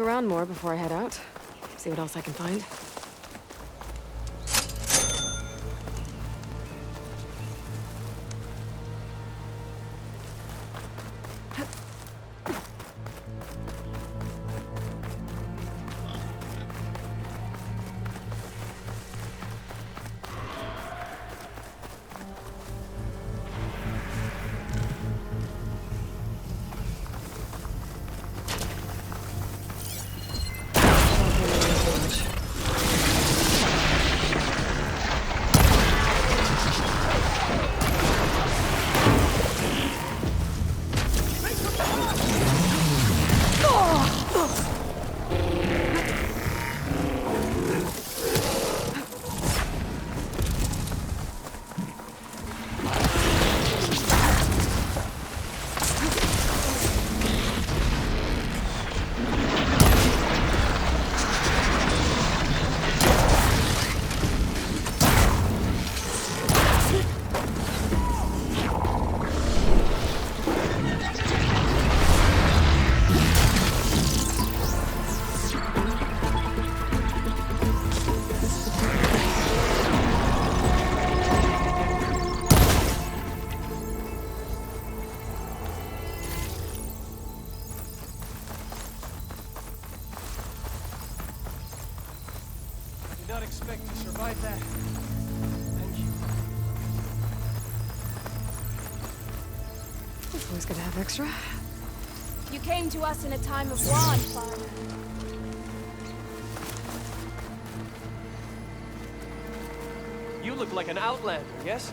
around more before I head out. See what else I can find. Not expect to survive that. Thank you. It's always good to have extra. You came to us in a time of war and fun. You look like an outlander, yes?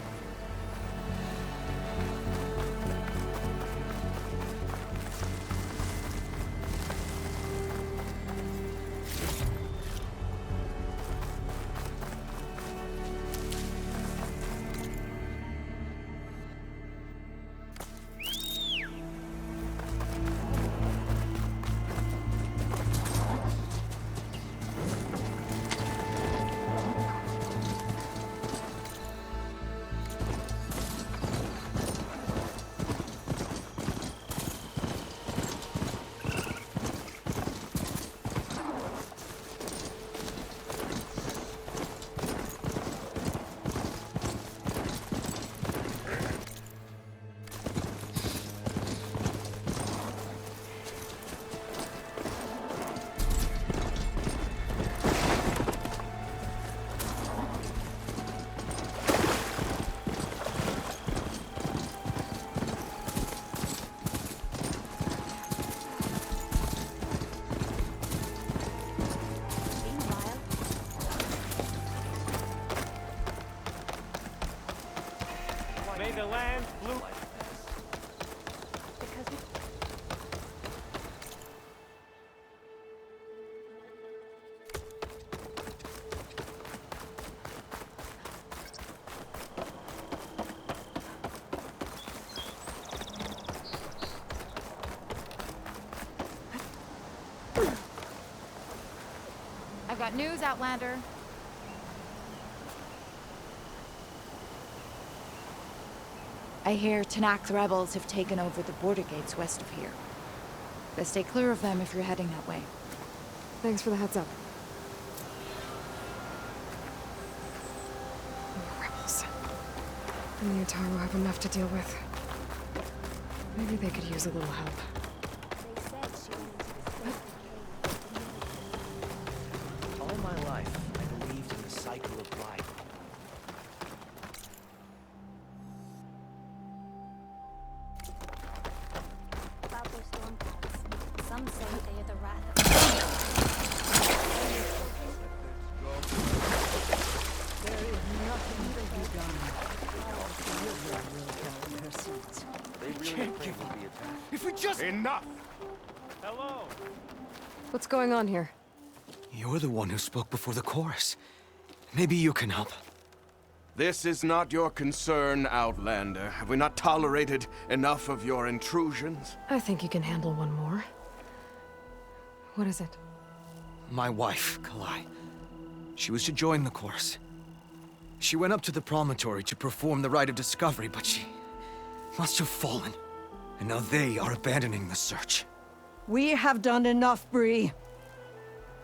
May the land bloom. I've got news, Outlander. I hear Tanak's rebels have taken over the border gates west of here. Best stay clear of them if you're heading that way. Thanks for the heads up. More rebels. And the Ataru have enough to deal with. Maybe they could use a little help. All my life, I believed in the cycle of life. Some say they are the wrath of There is nothing to be done. The river will tell her secrets. They really think we'll be attacked. If we just... Enough! Hello. What's going on here? You're the one who spoke before the chorus. Maybe you can help. This is not your concern, Outlander. Have we not tolerated enough of your intrusions? I think you can handle one more. What is it? My wife, Kalai. She was to join the chorus. She went up to the promontory to perform the rite of discovery, but she must have fallen. And now they are abandoning the search. We have done enough, Bree.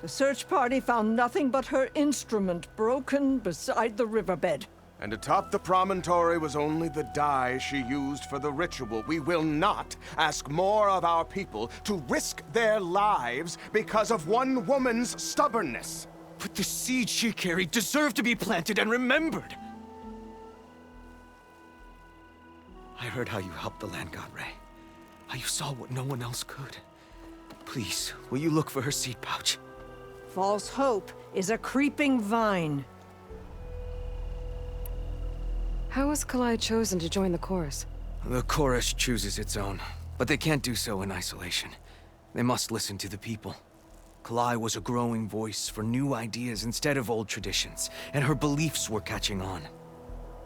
The search party found nothing but her instrument broken beside the riverbed. And atop the promontory was only the dye she used for the ritual. We will not ask more of our people to risk their lives because of one woman's stubbornness. But the seed she carried deserved to be planted and remembered. I heard how you helped the land god Ray. How you saw what no one else could. Please, will you look for her seed pouch? False hope is a creeping vine. How was Kalai chosen to join the chorus? The chorus chooses its own, but they can't do so in isolation. They must listen to the people. Kalai was a growing voice for new ideas instead of old traditions, and her beliefs were catching on.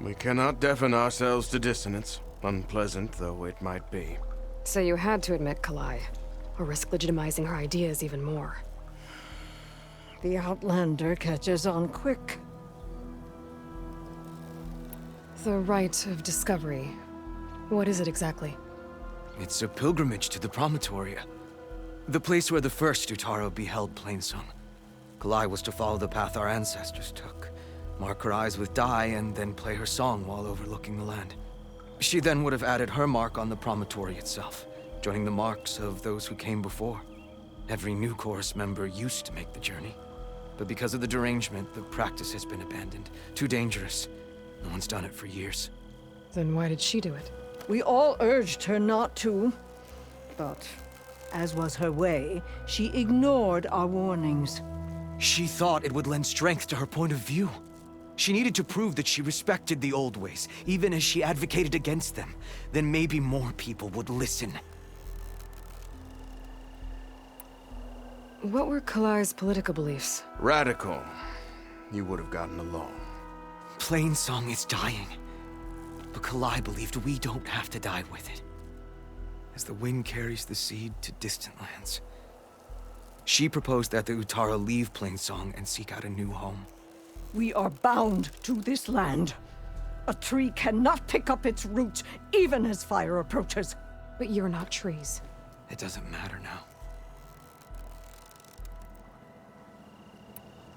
We cannot deafen ourselves to dissonance, unpleasant though it might be. So you had to admit Kalai, or risk legitimizing her ideas even more. The Outlander catches on quick. The rite of discovery. What is it exactly? It's a pilgrimage to the promontory. The place where the first Utaro beheld Plainsong. Kalai was to follow the path our ancestors took. Mark her eyes with dye and then play her song while overlooking the land. She then would have added her mark on the promontory itself, joining the marks of those who came before. Every new chorus member used to make the journey. But because of the derangement, the practice has been abandoned. Too dangerous. No one's done it for years. Then why did she do it? We all urged her not to, but as was her way, she ignored our warnings. She thought it would lend strength to her point of view. She needed to prove that she respected the old ways, even as she advocated against them. Then maybe more people would listen. What were Kalai's political beliefs? Radical. You would have gotten along. Plainsong is dying. But Kalai believed we don't have to die with it. As the wind carries the seed to distant lands. She proposed that the Utara leave Plainsong and seek out a new home. We are bound to this land. A tree cannot pick up its roots, even as fire approaches. But you're not trees. It doesn't matter now.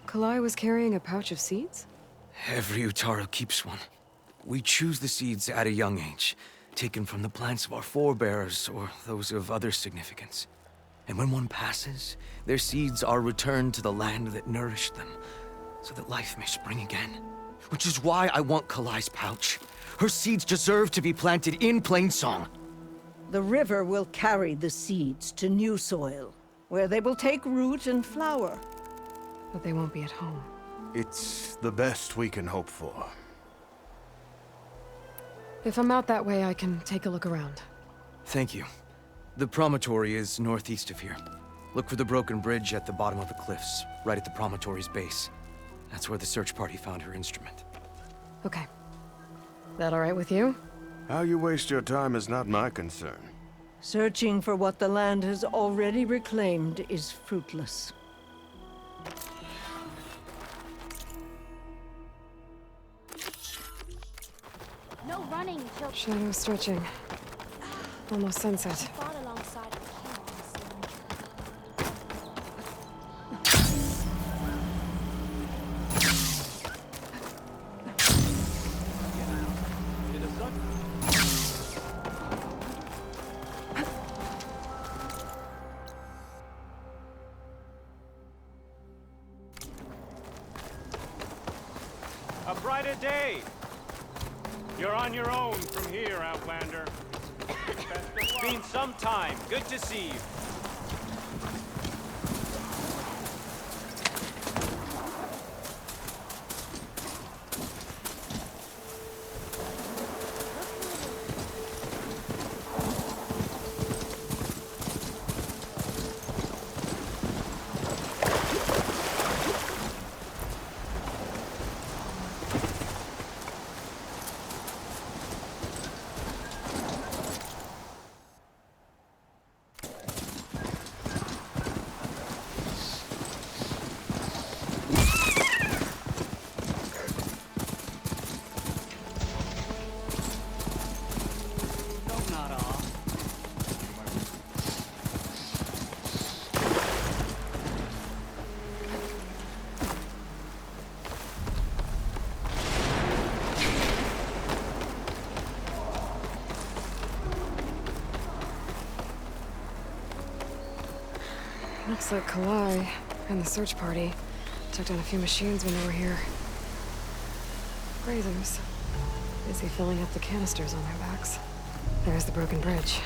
Kalai was carrying a pouch of seeds? Every Utaro keeps one. We choose the seeds at a young age, taken from the plants of our forebears or those of other significance. And when one passes, their seeds are returned to the land that nourished them, so that life may spring again. Which is why I want Kalai's pouch. Her seeds deserve to be planted in Plainsong. The river will carry the seeds to new soil, where they will take root and flower. But they won't be at home. It's the best we can hope for. If I'm out that way, I can take a look around. Thank you. The promontory is northeast of here. Look for the broken bridge at the bottom of the cliffs, right at the promontory's base. That's where the search party found her instrument. Okay. That all right with you? How you waste your time is not my concern. Searching for what the land has already reclaimed is fruitless. No running till Shadow stretching. Almost sunset. fought alongside of King. A brighter day! You're on your own from here, Outlander. It's been some time. Good to see you. Looks like Kalai and the search party took down a few machines when they were here. Grazers. Busy filling up the canisters on their backs. There's the broken bridge.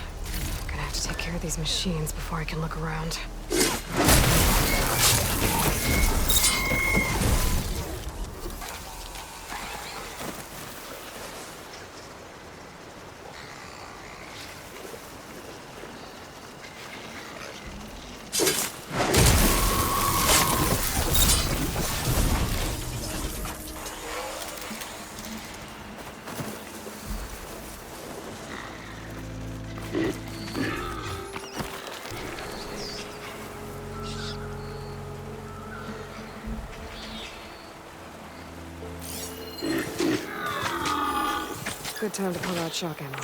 Gonna have to take care of these machines before I can look around. Good time to pull out shock ammo.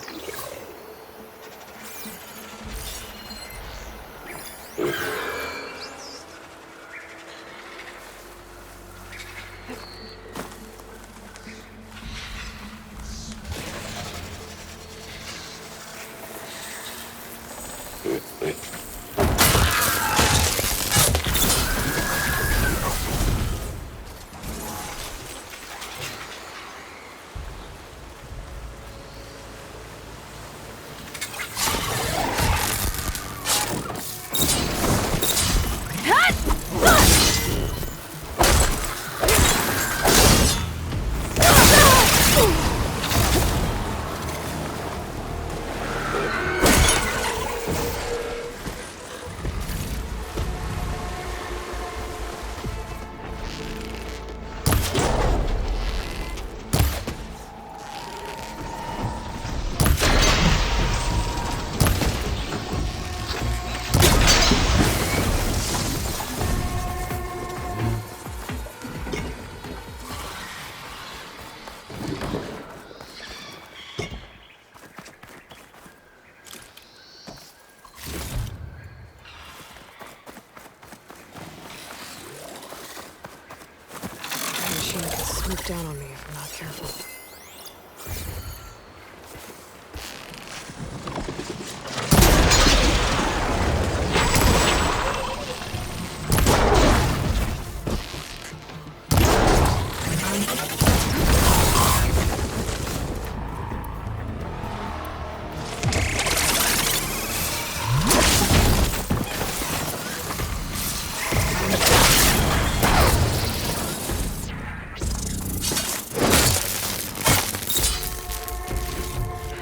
Machine can swoop down on me if I'm not careful.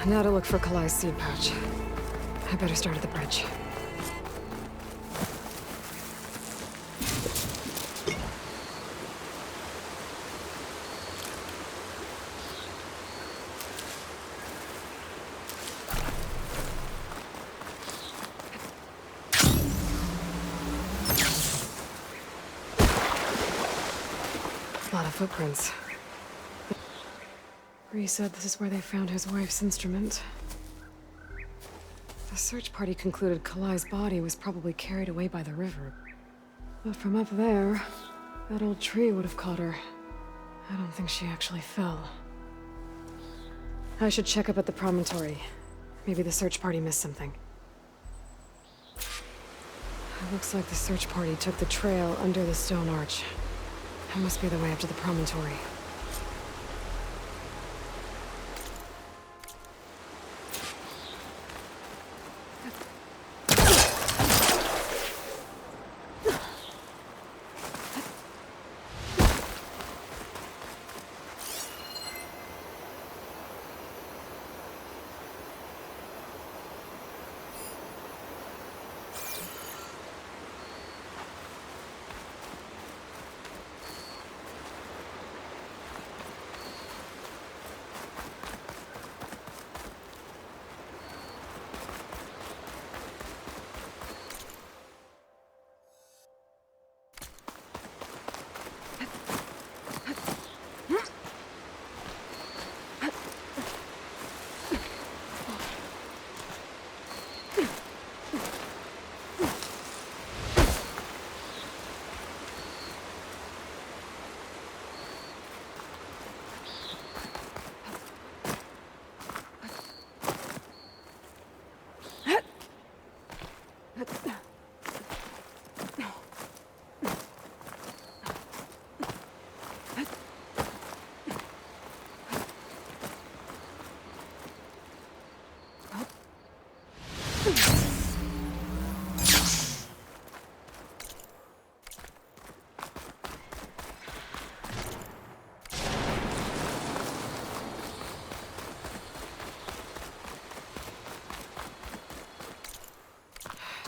Now to look for Kalai's seed pouch. I better start at the bridge. A lot of footprints. Bree said this is where they found his wife's instrument. The search party concluded Kalai's body was probably carried away by the river. But from up there, that old tree would have caught her. I don't think she actually fell. I should check up at the promontory. Maybe the search party missed something. It looks like the search party took the trail under the stone arch. That must be the way up to the promontory.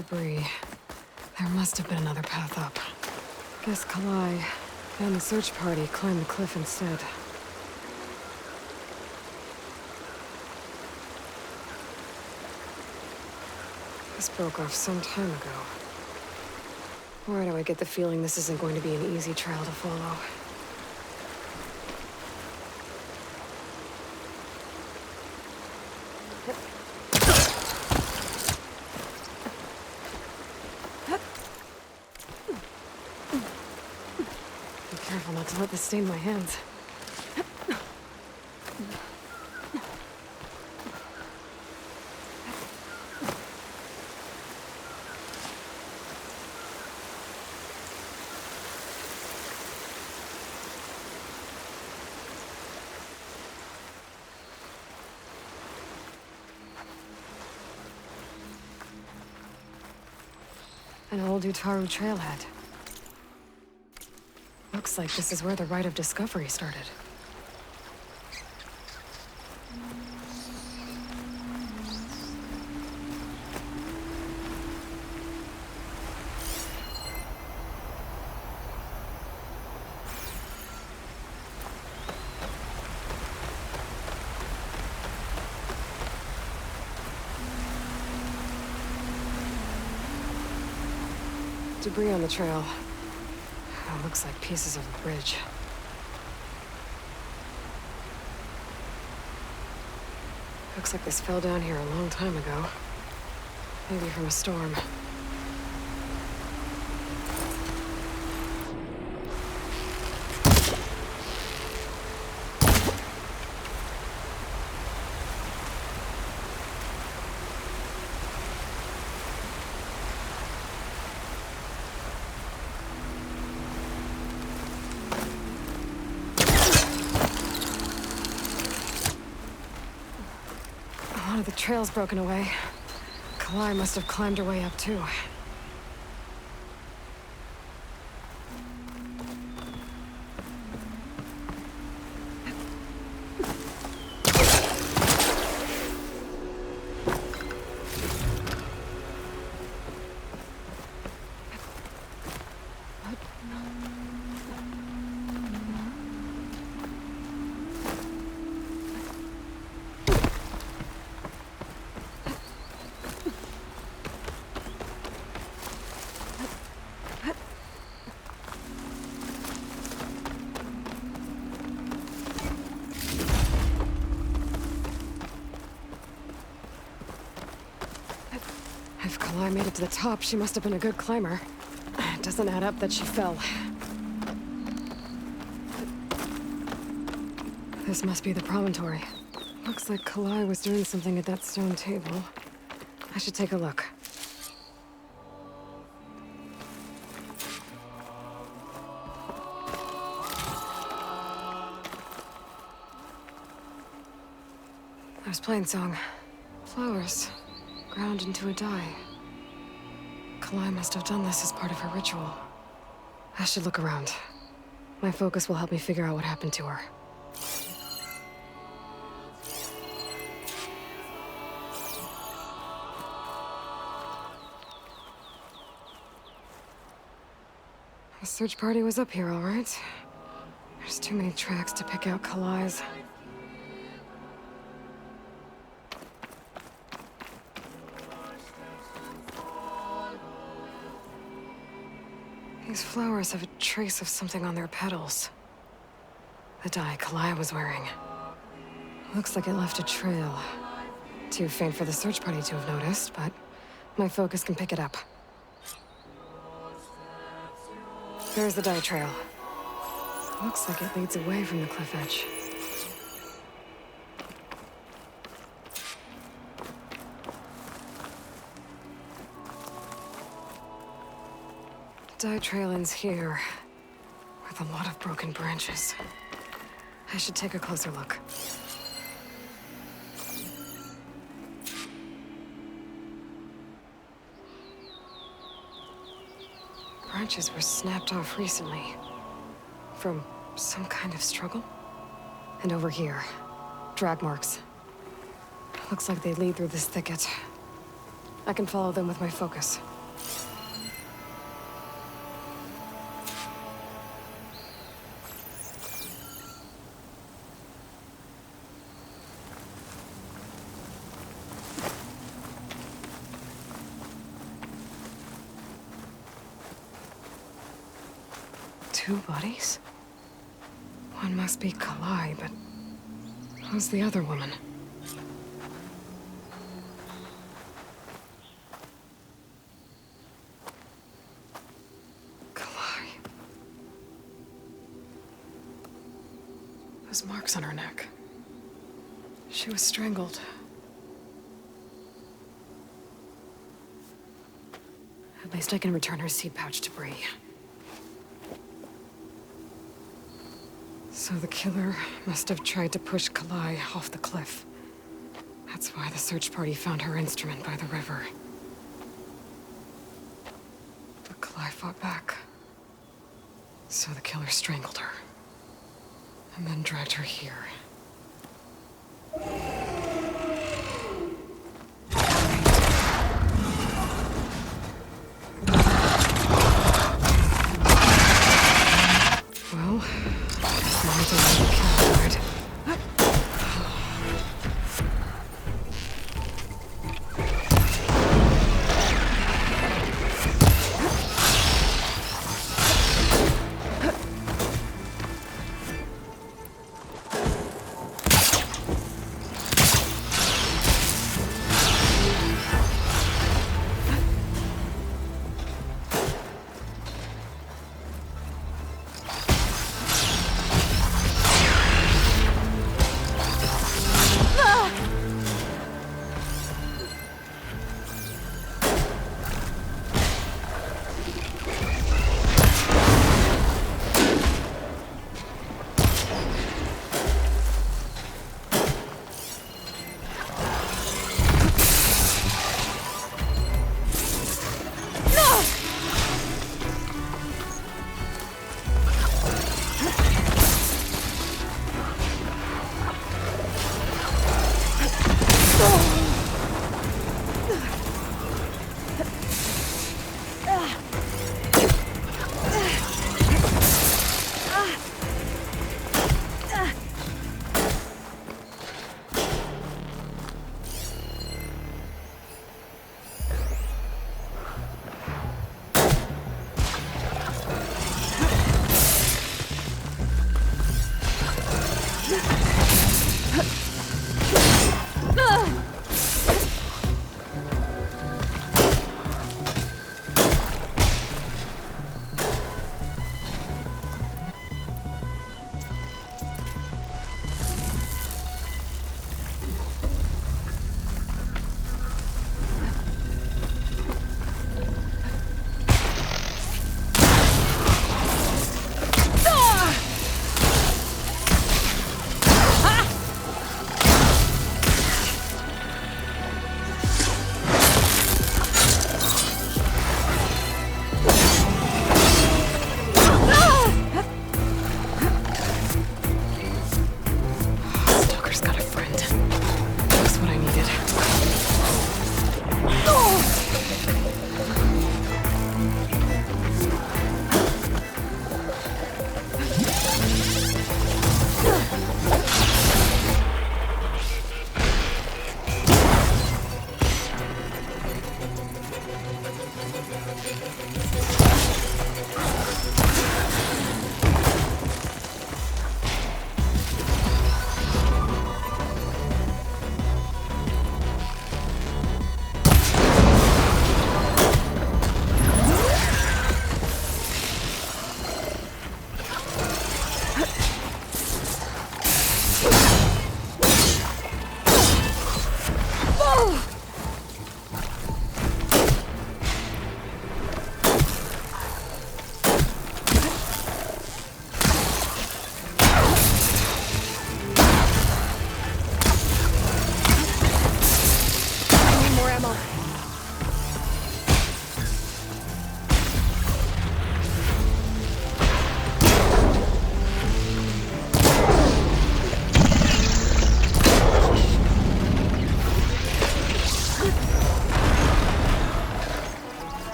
debris. There must have been another path up. Guess Kalai and the search party climbed the cliff instead. This broke off some time ago. Why do I get the feeling this isn't going to be an easy trail to follow? Be careful not to let this stain my hands. An old Utaru trailhead. Looks like this is where the Rite of Discovery started. Debris on the trail. It looks like pieces of a bridge. Looks like this fell down here a long time ago. Maybe from a storm. One of the trail's broken away. Kalai must have climbed her way up too. If Kalai made it to the top, she must have been a good climber. It doesn't add up that she fell. This must be the promontory. Looks like Kalai was doing something at that stone table. I should take a look. There's Plainsong. Flowers. Ground into a dye. Kalai must have done this as part of her ritual. I should look around. My focus will help me figure out what happened to her. The search party was up here, all right. There's too many tracks to pick out Kalai's. These flowers have a trace of something on their petals. The dye Kalai was wearing. Looks like it left a trail. Too faint for the search party to have noticed, but my focus can pick it up. There's the dye trail. Looks like it leads away from the cliff edge. The dye trail ends here, with a lot of broken branches. I should take a closer look. Branches were snapped off recently. From some kind of struggle. And over here, drag marks. Looks like they lead through this thicket. I can follow them with my focus. Two bodies? One must be Kalai, but who's the other woman? Kalai. Those marks on her neck. She was strangled. At least I can return her seed pouch to Bree. So the killer must have tried to push Kalai off the cliff. That's why the search party found her instrument by the river. But Kalai fought back. So the killer strangled her. And then dragged her here. Well, as long as I don't kill her.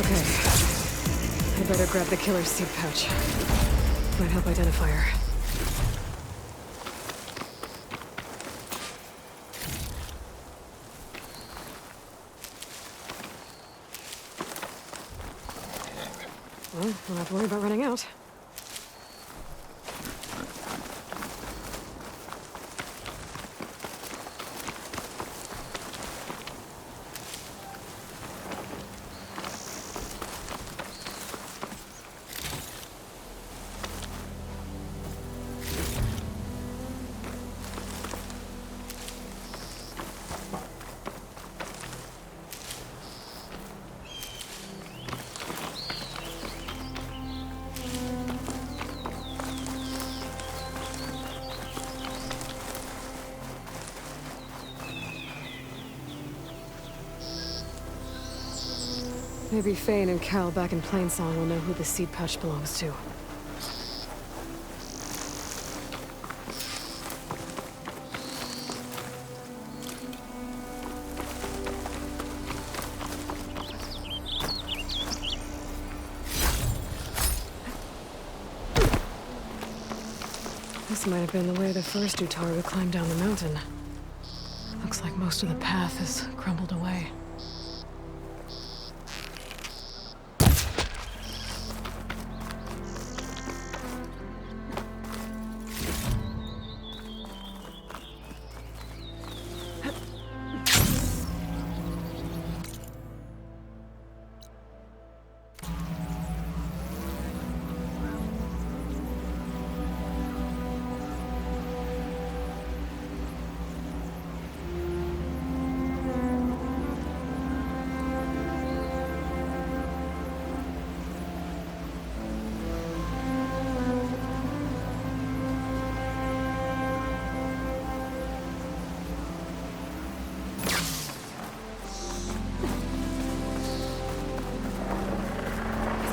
Okay. I better grab the killer's seed pouch. Might help identify her. Well, don't have to worry about running out. Maybe Fane and Cal back in Plainsong will know who the seed pouch belongs to. This might have been the way the first Utaru climbed down the mountain. Looks like most of the path has crumbled away.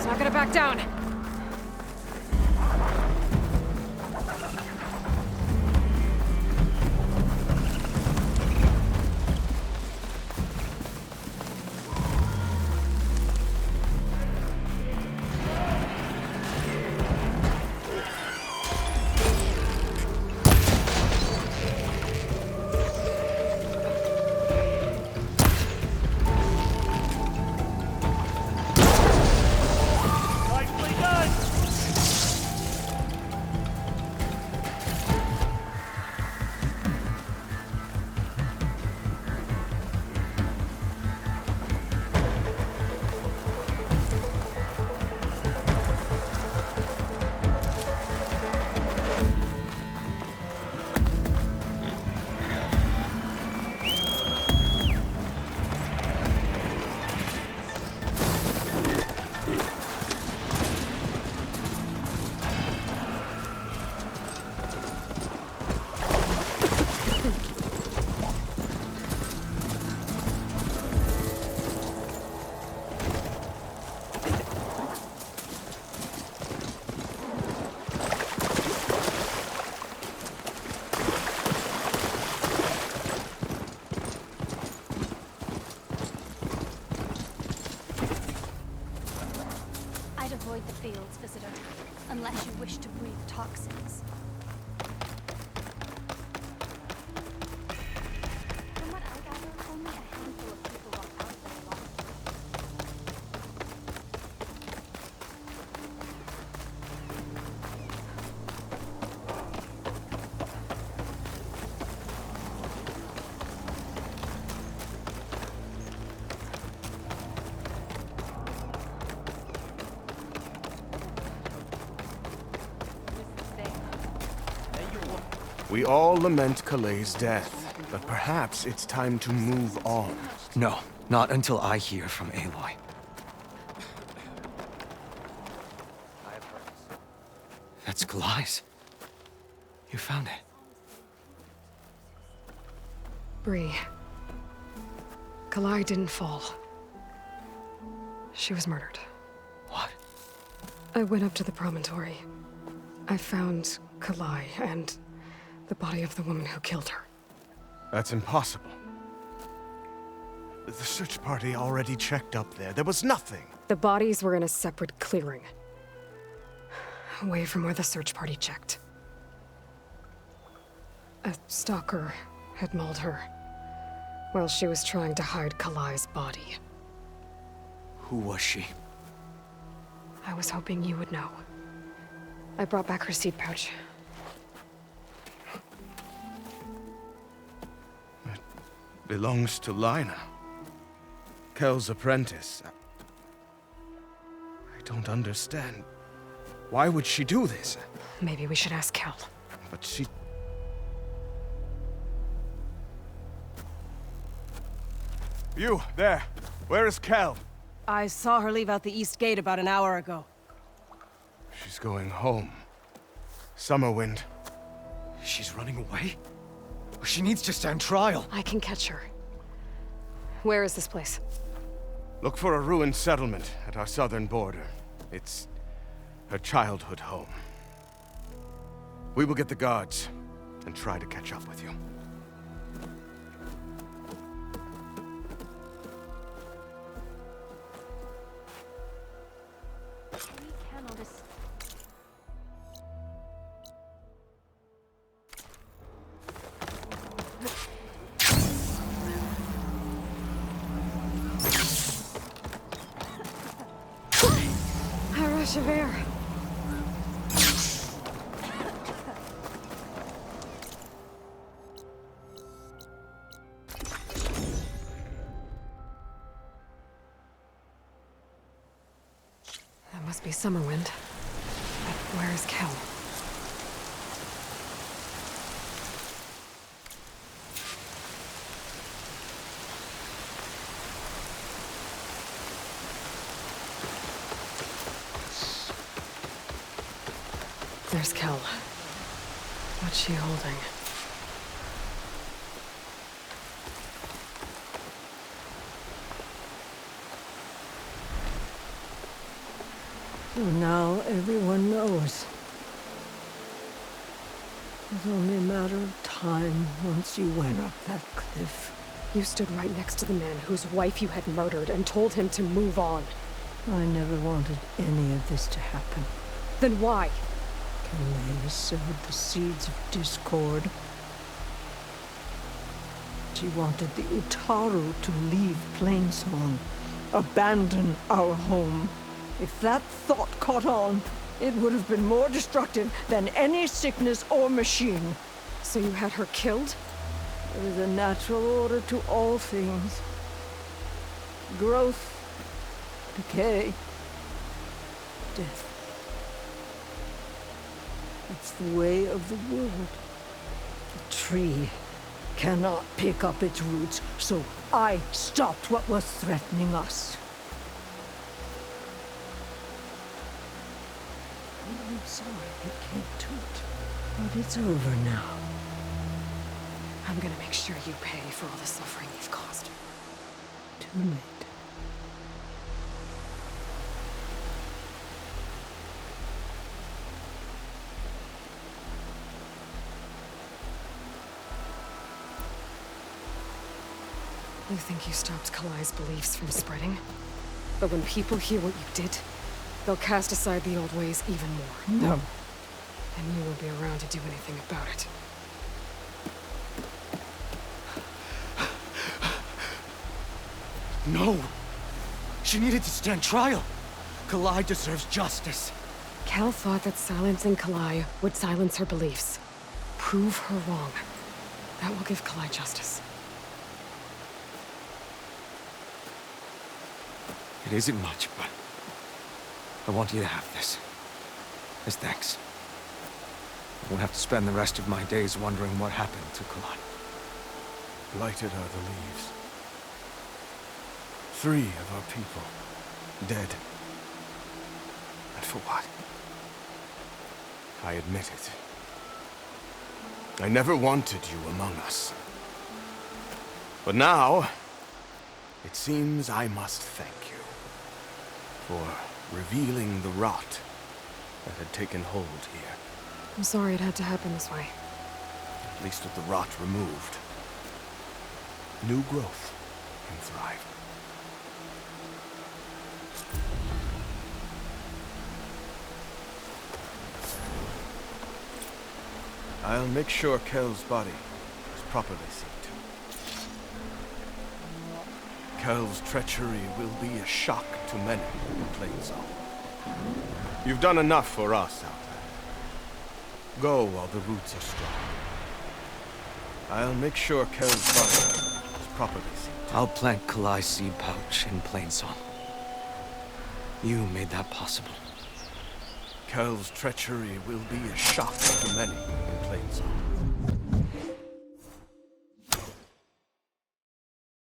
Not gonna back down. Avoid the fields, visitor, unless you wish to breathe toxins. From what I gather, only a handful of people walk out there alone. We all lament Kalei's death, but perhaps it's time to move on. No, not until I hear from Aloy. That's Kalai's. You found it. Bree. Kalai didn't fall. She was murdered. What? I went up to the promontory. I found Kalai and the body of the woman who killed her. That's impossible. The search party already checked up there. There was nothing. The bodies were in a separate clearing. Away from where the search party checked. A stalker had mauled her while she was trying to hide Kalai's body. Who was she? I was hoping you would know. I brought back her seed pouch. It belongs to Lina. Kel's apprentice. I don't understand. Why would she do this? Maybe we should ask Kel. But she... You, there. Where is Kel? I saw her leave out the east gate about an hour ago. She's going home. Summerwind. She's running away? She needs to stand trial. I can catch her. Where is this place? Look for a ruined settlement at our southern border. It's her childhood home. We will get the guards and try to catch up with you. A rush of air. That must be Summerwind. But where is Kel? There's Kel. What's she holding? So now everyone knows. It's only a matter of time once you went up that cliff. You stood right next to the man whose wife you had murdered and told him to move on. I never wanted any of this to happen. Then why? Kalai sowed the seeds of discord. She wanted the Utaru to leave Plainsong, abandon our home. If that thought caught on, it would have been more destructive than any sickness or machine. So you had her killed? There is a natural order to all things. Growth, decay, death. It's the way of the world. The tree cannot pick up its roots, so I stopped what was threatening us. I'm sorry it came to it, but it's over now. I'm gonna make sure you pay for all the suffering you've caused. Too late. You think you stopped Kalai's beliefs from spreading? But when people hear what you did, they'll cast aside the old ways even more. No. And you won't be around to do anything about it. No! She needed to stand trial! Kalai deserves justice. Kel thought that silencing Kalai would silence her beliefs. Prove her wrong. That will give Kalai justice. It isn't much, but I want you to have this. As thanks. I won't have to spend the rest of my days wondering what happened to Kalai. Blighted are the leaves. 3 of our people dead. And for what? I admit it. I never wanted you among us. But now, it seems I must thank you for revealing the rot that had taken hold here. I'm sorry it had to happen this way. At least with the rot removed. New growth can thrive. I'll make sure Kel's body is properly seen to. Kel's treachery will be a shock to many in Plainsong. You've done enough for us, Outlander. Go while the roots are strong. I'll make sure Kel's body is properly seen to. I'll plant Kalai's seed pouch in Plainsong. You made that possible. Kel's treachery will be a shock to many in Plainsong.